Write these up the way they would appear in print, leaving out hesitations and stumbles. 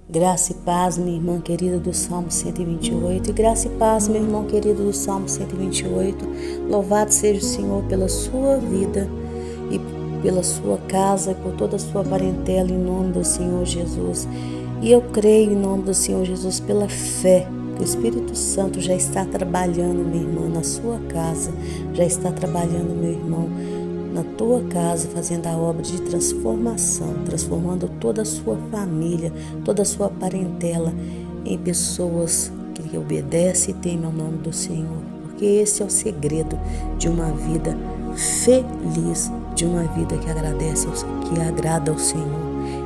Graça e paz, minha irmã querida do Salmo 128. E graça e paz, meu irmão querido do Salmo 128. Louvado seja o Senhor pela sua vida e pela sua casa e por toda a sua parentela, em nome do Senhor Jesus. E eu creio, em nome do Senhor Jesus, pela fé, que o Espírito Santo já está trabalhando, minha irmã, na sua casa, já está trabalhando, meu irmão, na tua casa, fazendo a obra de transformação, transformando toda a sua família, toda a sua parentela em pessoas que obedecem e temem ao nome do Senhor. Porque esse é o segredo de uma vida feliz, de uma vida que agrada ao Senhor,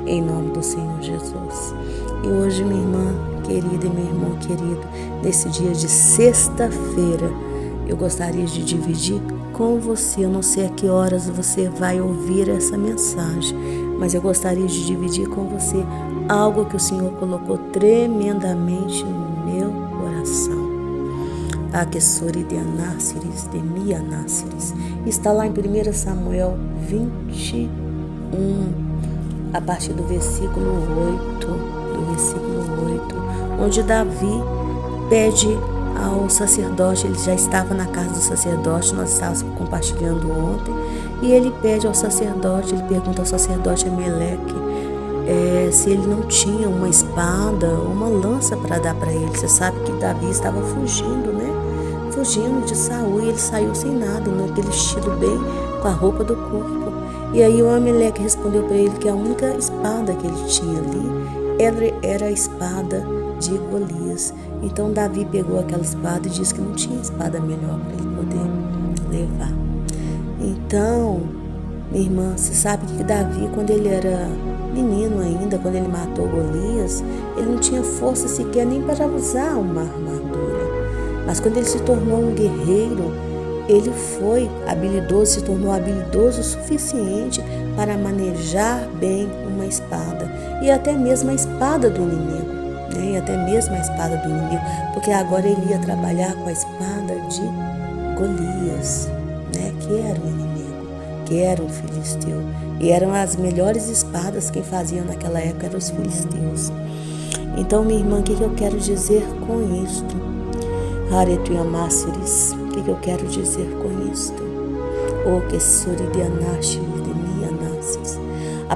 em nome do Senhor Jesus. E hoje, minha irmã querida e meu irmão querido, nesse dia de sexta-feira, eu gostaria de dividir com você. Eu não sei a que horas você vai ouvir essa mensagem, mas eu gostaria de dividir com você algo que o Senhor colocou tremendamente no meu coração. Está lá em 1 Samuel 21, a partir do versículo 8, onde Davi pede ao sacerdote. Ele já estava na casa do sacerdote, nós estávamos compartilhando ontem, e ele pede ao sacerdote, ele pergunta ao sacerdote Ameleque se ele não tinha uma espada ou uma lança para dar para ele. Você sabe que Davi estava fugindo, né? Fugindo de Saul, e ele saiu sem nada, naquele estilo bem com a roupa do corpo. E aí o Ameleque respondeu para ele que a única espada que ele tinha ali era a espada de Golias. Então Davi pegou aquela espada e disse que não tinha espada melhor para ele poder levar. Então, minha irmã, você sabe que Davi, quando ele era menino ainda, quando ele matou Golias, ele não tinha força sequer nem para usar uma armadura. Mas quando ele se tornou um guerreiro, ele foi habilidoso, se tornou habilidoso o suficiente para manejar bem uma espada, e até mesmo a espada do inimigo, né? E até mesmo a espada do inimigo, porque agora ele ia trabalhar com a espada de Golias, né? Que era o inimigo, que era um filisteu, e eram as melhores espadas. Quem fazia naquela época eram os filisteus. Então, minha irmã, o que eu quero dizer com isto? O que eu quero dizer com isto? A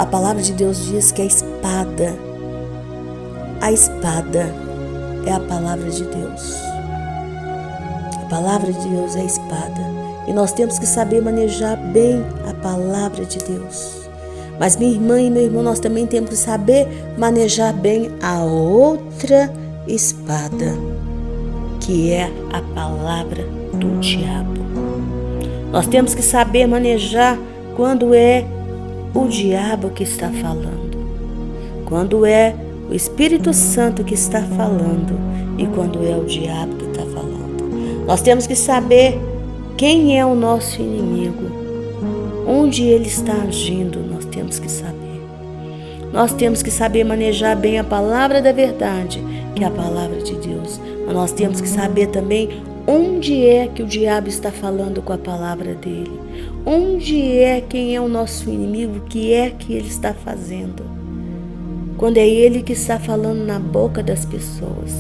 palavra de Deus diz que a espada é a palavra de Deus. A palavra de Deus é a espada. E nós temos que saber manejar bem a palavra de Deus. Mas minha irmã e meu irmão, nós também temos que saber manejar bem a outra espada, que é a palavra do diabo. Nós temos que saber manejar quando é o diabo que está falando, quando é o Espírito Santo que está falando e quando é o diabo que está falando. Nós temos que saber quem é o nosso inimigo, onde ele está agindo. Nós temos que saber. Nós temos que saber manejar bem a palavra da verdade, que é a palavra de Deus. Mas nós temos que saber também onde é que o diabo está falando com a palavra dele. Onde é, quem é o nosso inimigo, o que é que ele está fazendo. Quando é ele que está falando na boca das pessoas.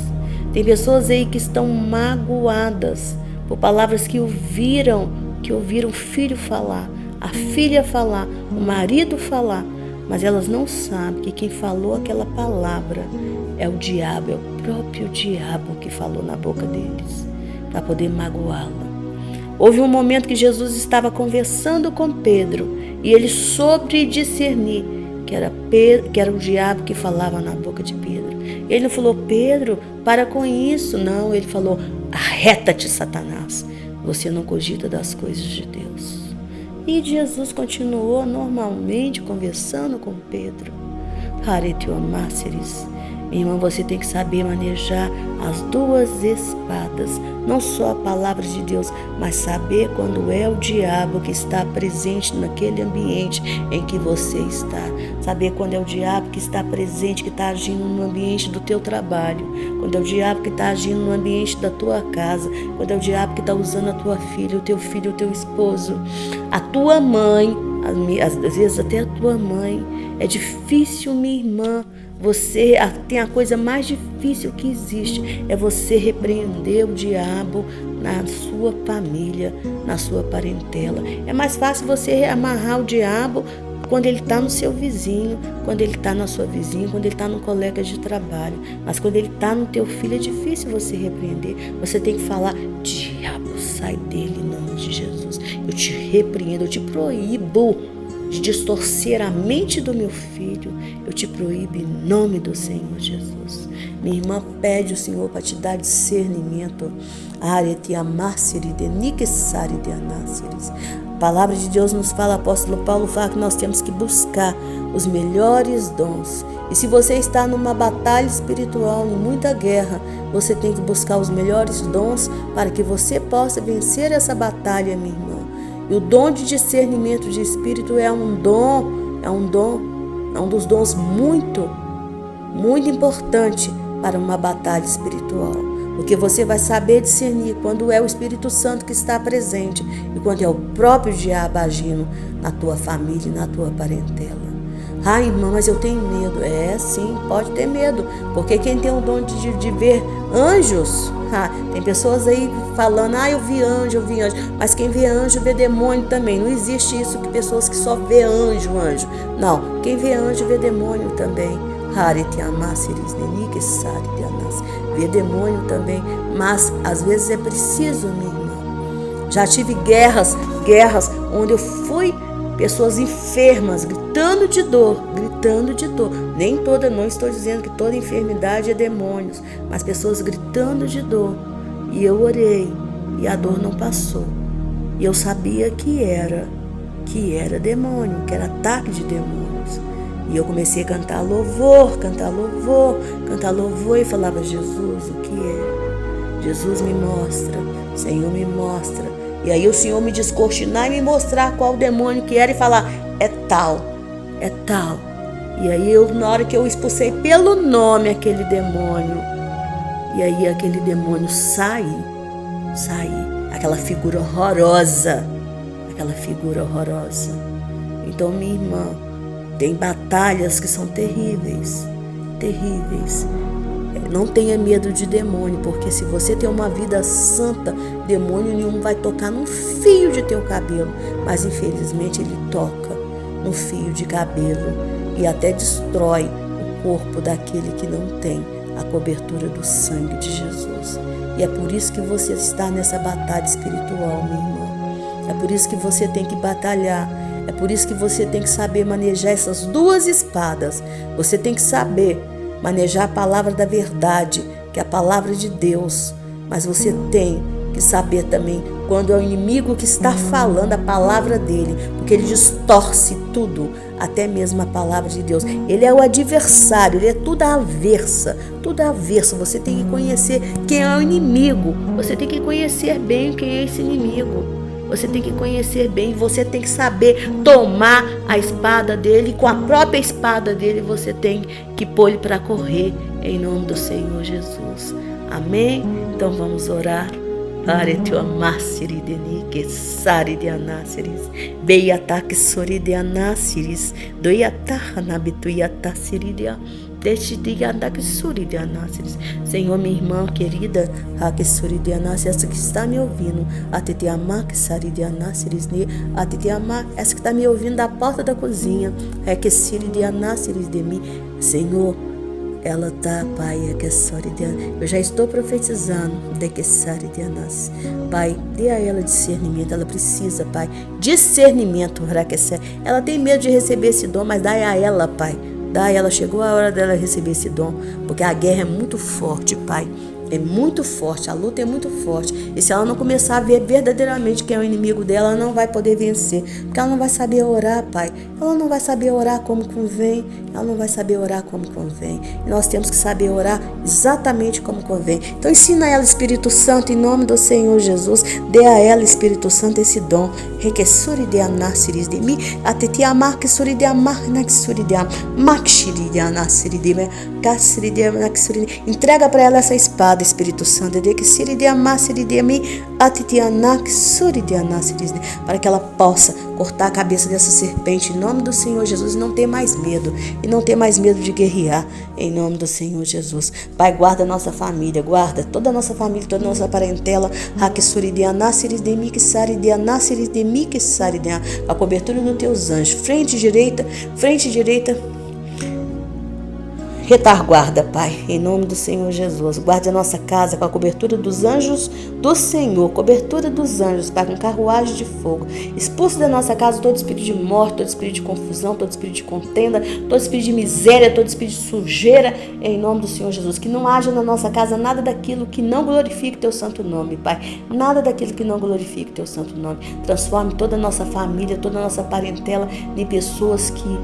Tem pessoas aí que estão magoadas por palavras que ouviram o filho falar, a filha falar, o marido falar, mas elas não sabem que quem falou aquela palavra é o diabo, é o próprio diabo que falou na boca deles, para poder magoá-la. Houve um momento que Jesus estava conversando com Pedro e ele soube discernir que era o diabo que falava na boca de Pedro. Ele não falou: Pedro, para com isso. Não, ele falou: arreta-te, Satanás, você não cogita das coisas de Deus. E Jesus continuou normalmente conversando com Pedro. Minha irmã, você tem que saber manejar as duas espadas, não só a palavra de Deus, mas saber quando é o diabo que está presente naquele ambiente em que você está. Saber quando é o diabo que está presente, que está agindo no ambiente do teu trabalho, quando é o diabo que está agindo no ambiente da tua casa, quando é o diabo que está usando a tua filha, o teu esposo, a tua mãe, às vezes até a tua mãe. É difícil, minha irmã. Você tem a coisa mais difícil que existe, é você repreender o diabo na sua família, na sua parentela. É mais fácil você amarrar o diabo quando ele está no seu vizinho, quando ele está na sua vizinha, quando ele está no colega de trabalho. Mas quando ele está no teu filho, é difícil você repreender. Você tem que falar: diabo, sai dele em nome de Jesus. Eu te repreendo, eu te proíbo de distorcer a mente do meu filho. Eu te proíbo em nome do Senhor Jesus. Minha irmã, pede o Senhor para te dar discernimento. A palavra de Deus nos fala, apóstolo Paulo fala que nós temos que buscar os melhores dons. E se você está numa batalha espiritual, em muita guerra, você tem que buscar os melhores dons para que você possa vencer essa batalha, minha irmã. E o dom de discernimento de espírito é um dos dons muito importante para uma batalha espiritual. Porque você vai saber discernir quando é o Espírito Santo que está presente e quando é o próprio diabo agindo na tua família e na tua parentela. Ah, irmã, mas eu tenho medo. É, sim, pode ter medo. Porque quem tem o dom de ver anjos, tem pessoas aí falando: eu vi anjo. Mas quem vê anjo vê demônio também. Não existe isso que pessoas que só vê anjo. Não, quem vê anjo vê demônio também. Vê demônio também. Mas às vezes é preciso, minha irmã. Já tive guerras onde eu fui pessoas enfermas, gritando de dor. Não estou dizendo que toda enfermidade é demônios, mas pessoas gritando de dor. E eu orei, e a dor não passou. E eu sabia que era demônio, que era ataque de demônios. E eu comecei a cantar louvor, e falava: Jesus, o que é? Jesus, me mostra, Senhor, me mostra. E aí o Senhor me descortinar e me mostrar qual demônio que era e falar: é tal. E aí na hora que eu expulsei pelo nome aquele demônio, e aí aquele demônio saiu, aquela figura horrorosa. Então, minha irmã, tem batalhas que são terríveis. Não tenha medo de demônio, porque se você tem uma vida santa, demônio nenhum vai tocar num fio de teu cabelo. Mas infelizmente ele toca no fio de cabelo e até destrói o corpo daquele que não tem a cobertura do sangue de Jesus. E é por isso que você está nessa batalha espiritual, minha irmã. É por isso que você tem que batalhar. É por isso que você tem que saber manejar essas duas espadas. Você tem que saber manejar a palavra da verdade, que é a palavra de Deus. Mas você tem que saber também quando é o inimigo que está falando a palavra dele, porque ele distorce tudo, até mesmo a palavra de Deus. Ele é o adversário, ele é tudo avessa. Você tem que conhecer quem é o inimigo. Você tem que conhecer bem quem é esse inimigo. Você tem que conhecer bem, você tem que saber tomar a espada dele, e com a própria espada dele você tem que pôr ele para correr, em nome do Senhor Jesus. Amém? Então vamos orar. Para te amar, Sirideni, que sari de anáceres, beiataque sori de anáceres, doiataha nabituiata siridia. Deixe de andar que suri de anáceres. Senhor, minha irmã querida, a que suri de anáceres, essa que está me ouvindo, a te amar que sari de anáceres, a te amar, essa que está me ouvindo da porta da cozinha, é que siri de anáceres de mim, Senhor. Ela tá, Pai, é que sori de anáceres. Eu já estou profetizando de que sari de anáceres. Pai, dê a ela discernimento. Ela precisa, Pai, discernimento. Ela tem medo de receber esse dom, mas dá a ela, Pai. Ela chegou a hora dela receber esse dom, porque a guerra é muito forte, Pai. É muito forte, a luta é muito forte. E se ela não começar a ver verdadeiramente quem é o inimigo dela, ela não vai poder vencer. Porque ela não vai saber orar, Pai. Ela não vai saber orar como convém. E nós temos que saber orar exatamente como convém. Então ensina ela, Espírito Santo, em nome do Senhor Jesus. Dê a ela, Espírito Santo, esse dom. Requesuri de anáceres de mim. Até te amar, que suri de amar, naxuri de amar. Maxiri de anáceres de mim. Entrega para ela essa espada. Obrigada, Espírito Santo, de que siri de amar, siri de mim, atitianak, suri de aná, para que ela possa cortar a cabeça dessa serpente, em nome do Senhor Jesus, e não ter mais medo, e não ter mais medo de guerrear, em nome do Senhor Jesus. Pai, guarda a nossa família, guarda toda a nossa família, toda a nossa parentela, hakisuri de aná, siri de mim, que sari de aná, siri de mim, que sari de aná, a cobertura dos teus anjos, frente direita, retaguarda, Pai, em nome do Senhor Jesus. Guarde a nossa casa com a cobertura dos anjos do Senhor, cobertura dos anjos, Pai, com carruagem de fogo. Expulse da nossa casa todo espírito de morte, todo espírito de confusão, todo espírito de contenda, todo espírito de miséria, todo espírito de sujeira, em nome do Senhor Jesus. Que não haja na nossa casa nada daquilo que não glorifique Teu santo nome, Pai. Nada daquilo que não glorifique Teu santo nome. Transforme toda a nossa família, toda a nossa parentela em pessoas que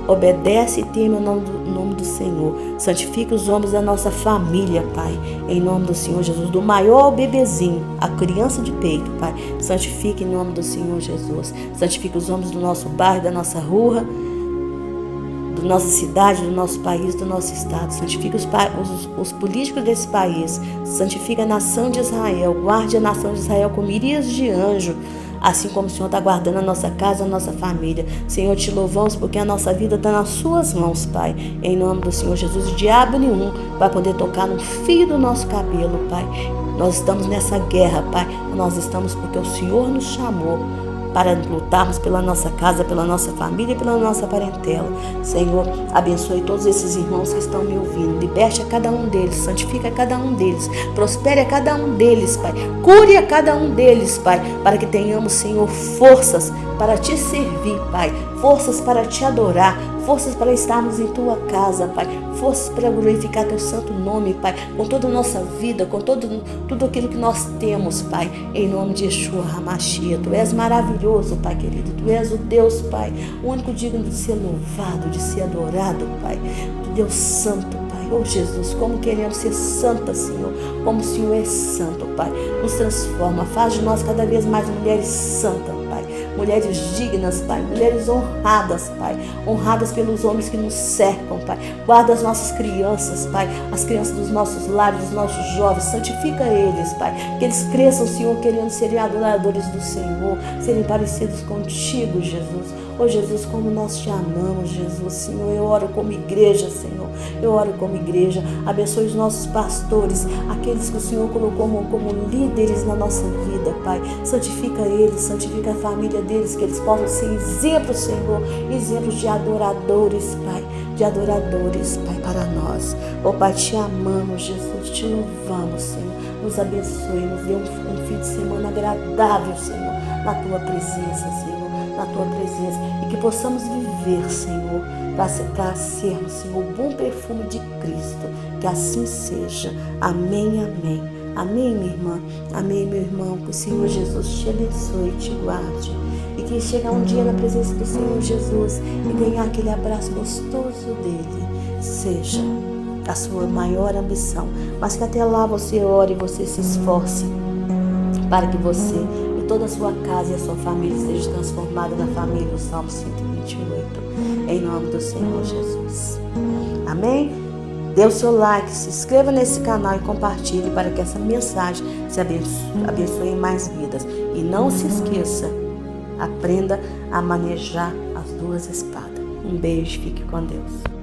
obedece e teme o nome do Senhor. Santifique os homens da nossa família, Pai, em nome do Senhor Jesus, do maior ao bebezinho, a criança de peito, Pai. Santifique em nome do Senhor Jesus. Santifique os homens do nosso bairro, da nossa rua, da nossa cidade, do nosso país, do nosso estado. Santifique os políticos desse país. Santifique a nação de Israel. Guarde a nação de Israel com miríades de anjos, assim como o Senhor está guardando a nossa casa, a nossa família. Senhor, te louvamos porque a nossa vida está nas suas mãos, Pai. Em nome do Senhor Jesus, o diabo nenhum vai poder tocar no fio do nosso cabelo, Pai. Nós estamos nessa guerra, Pai. Nós estamos porque o Senhor nos chamou para lutarmos pela nossa casa, pela nossa família e pela nossa parentela. Senhor, abençoe todos esses irmãos que estão me ouvindo. Liberte a cada um deles, santifica a cada um deles, prospere a cada um deles, Pai. Cure a cada um deles, Pai, para que tenhamos, Senhor, forças para te servir, Pai. Forças para te adorar, forças para estarmos em tua casa, Pai. Forças para glorificar teu santo nome, Pai, com toda a nossa vida, com tudo aquilo que nós temos, Pai, em nome de Yeshua HaMashiach. Tu és maravilhoso, Pai querido. Tu és o Deus, Pai, o único digno de ser louvado, de ser adorado, Pai. Tu Deus santo, Pai. Oh, Jesus, como queremos ser santas, Senhor. Como o Senhor é santo, Pai. Nos transforma, faz de nós cada vez mais mulheres santas, Pai. Mulheres dignas, Pai. Mulheres honradas, Pai. Honradas pelos homens que nos cercam, Pai. Guarda as nossas crianças, Pai. As crianças dos nossos lares, dos nossos jovens. Santifica eles, Pai. Que eles cresçam, Senhor, querendo serem adoradores do Senhor. Serem parecidos contigo, Jesus. Oh, Jesus, como nós te amamos, Jesus. Senhor, eu oro como igreja, Senhor. Eu oro como igreja. Abençoe os nossos pastores, aqueles que o Senhor colocou como líderes na nossa vida, Pai. Santifica eles, santifica a família deles, que eles possam ser exemplos, Senhor, exemplos de adoradores, Pai, de adoradores, Pai, para nós. Oh, Pai, te amamos, Jesus, te louvamos, Senhor. Nos abençoe, nos dê um fim de semana agradável, Senhor, na tua presença, Senhor, na tua presença, e que possamos viver, Senhor, para sermos, Senhor, o bom perfume de Cristo. Que assim seja. Amém, amém. Amém, minha irmã. Amém, meu irmão. Que o Senhor Jesus te abençoe e te guarde. E que chegar um dia na presença do Senhor Jesus e ganhar aquele abraço gostoso dele seja a sua maior ambição. Mas que até lá você ore e você se esforce para que você e toda a sua casa e a sua família seja transformada na família do Salmo 128. Em nome do Senhor Jesus. Amém? Dê o seu like, se inscreva nesse canal e compartilhe para que essa mensagem se abençoe em mais vidas. E não se esqueça, aprenda a manejar as duas espadas. Um beijo, fique com Deus.